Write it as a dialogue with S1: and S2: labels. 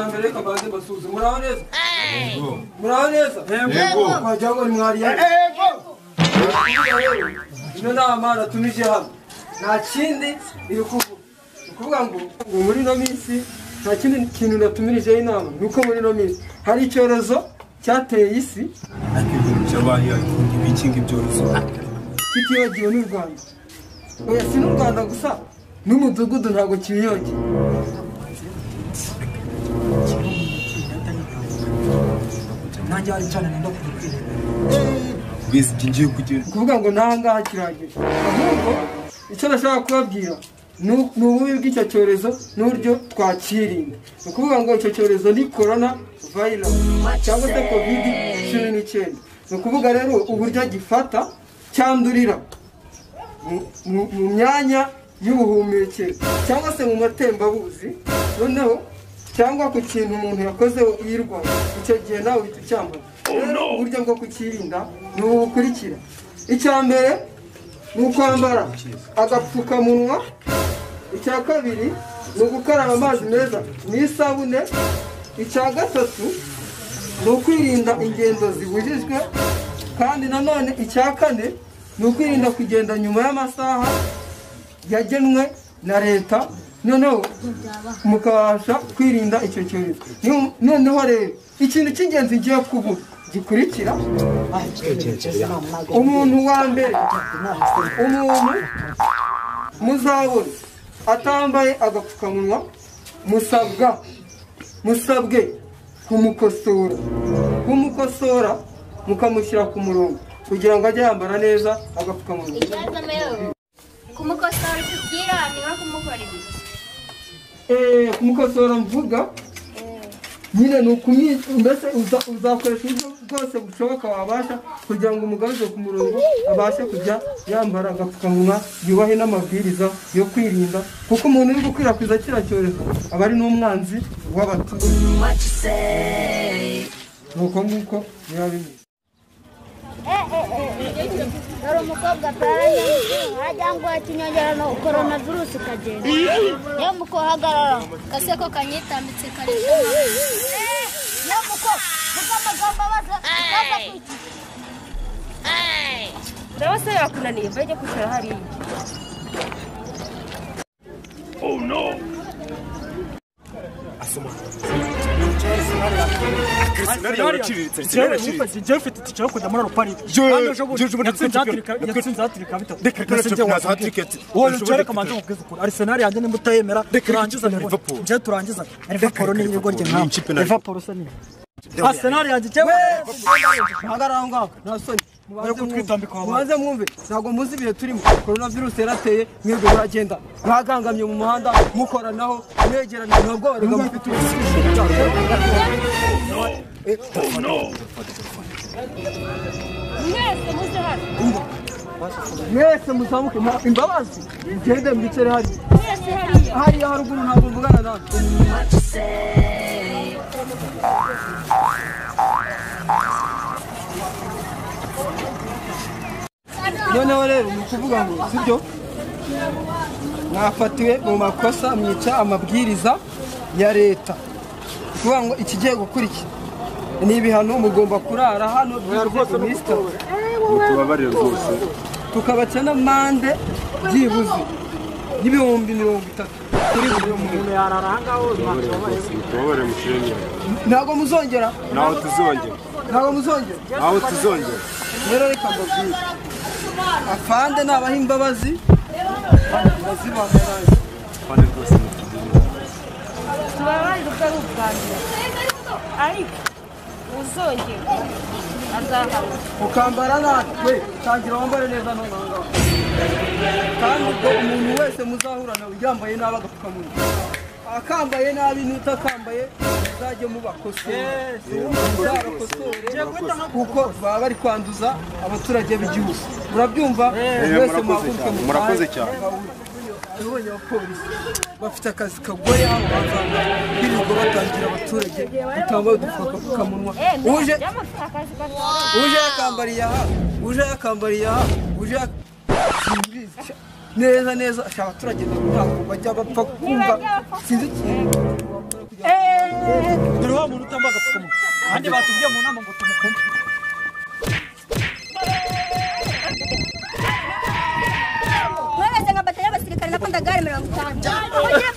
S1: mbere kabanze basuze muraho neza muraho neza yego kwajyaho ni mwariya yego ino nama natumije hano nta kindi iri kuvuga ngo muri no minsi nta kindi kintu natumirije inama nuko muri no minsi hari icyorezo cyateye isi
S2: akibintu cyabaye ibikinga ibyorezo
S1: kitibagiwe n'u Rwanda oya si n'u Rwanda gusa n'umudugudu ntabwo kibiyoge nanjye hari cyane nenda kubwira
S2: bizi ngiye kugenda
S1: kuvuga ngo ntangaha kiragije ahubwo icyo nashaka kubabwira ni ububi bw'icyo cyorezo n'uburyo twakirinda ni ukuvuga ngo icyo cyorezo ni corona virus cyangwa se covid-19 ni ukuvuga rero uburyo gifata cyandurira mu myanya y'ubuhumekero cyangwa se mu matembabuzi noneho cyangwa ku kintu umuntu yakoze yirwaye icyo gihe nawe uhita ucyambara rero uburyo bwo kukirinda ni ubu bukurikira icya mbere ni ukwambara agapfukamunwa icya kabiri ni ugukaraba amazi meza n'isabune icya gatatu ni ukwirinda ingendo zibujijwe kandi nanone icya kane ni ukwirinda kugenda nyuma y'amasaha yagenwe na leta noneho mukabasha kwirinda icyo cyorezo noneho rero ikintu cy'ingenzi ngiye kuvuga gikurikira umuntu wa mbere umuntu muzabona atambaye agapfukamunwa musabwe kumukosora mukamushyira ku murongo kugira ngo ajye yambara neza agapfukamunwa
S3: kumukosora kugira niba kumukora ibi
S1: kumukosora mvuga nyine ni mbese uzakoresha uburyo bwose bushoboka wabasha kugira ngo umugaruze ku murongo abashe kujya yambara agapfukamunwa yubahe n'amabwiriza yo kwirinda kuko umuntu uri gukwirakwiza kiriya cyorezo aba ari n'umwanzi w'abaturage nuko nguko biba bimeze
S3: dore umukobwa ataranye hajya ngo akinyongera no corona virus kagenda yo muko hagarara kaseko kanyitambitse karisha yo muko mugamba baza kwiki ndabase yakunaniye baje kushara hari
S2: oh no asoma
S4: Arsenal yanjye nimba utayemera turangiza Liverpool ni ibigo rye nka Liverpool se ni Arsenal yanjye cyewe
S1: hagarara ngaho nasoni mubaze mwumve ntabwo muzi ibihe turimo corona virus yarateye mwebwe muragenda mwagangamye mu muhanda mukoranaho mwegerana ntabwo barega mufite mwese muzamuke imbabazi mugende mwicare hariya haruguru ntabwo mvugana natwe noneho rero ni ukuvuga ngo sibyo mwafatiwe mu makosa mwica amabwiriza ya leta kuvuga ngo ikigiye gukurikira ni ibihano mugomba kurara hano rwose minisita
S2: tubabarire rwose
S1: tukabaca n'amande byibuze y'ibihumbi 30 kuri buri muntu
S2: tubabarire mushireni
S1: ntabwo muzongera
S2: naho tuzongera
S1: rero reka mbabwire afande nabaha imbabazi bazibamaraye
S2: kandi rwose
S3: tubabarire ubwo ari ubwanjye ariko uzongera azahama
S1: ukambara natwe tangira wambare neza noneho kandi ubwo umuntu wese muzahurana yambaye nabi agapfukamunwa akambaye nabi n'utakambaye muzajye mubakosora kuko baba bari kwanduza abaturage b'igihugu murabyumva mwese
S2: murakoze cyane
S1: abonye abapolisi bafite akazi kagoye aho bazanga kwirirwa batangira abaturage batambaye udupfukamunwa uje yakambariye aha uje neza ashaka abaturage ntabwo bajya bapfa kumva sinzi ikintu
S4: dore wa muntu utambaye agapfukamunwa kandi batubwiye mu nama ngo tumukume
S3: mwese nka batari y'abasirikare nakunda gare 50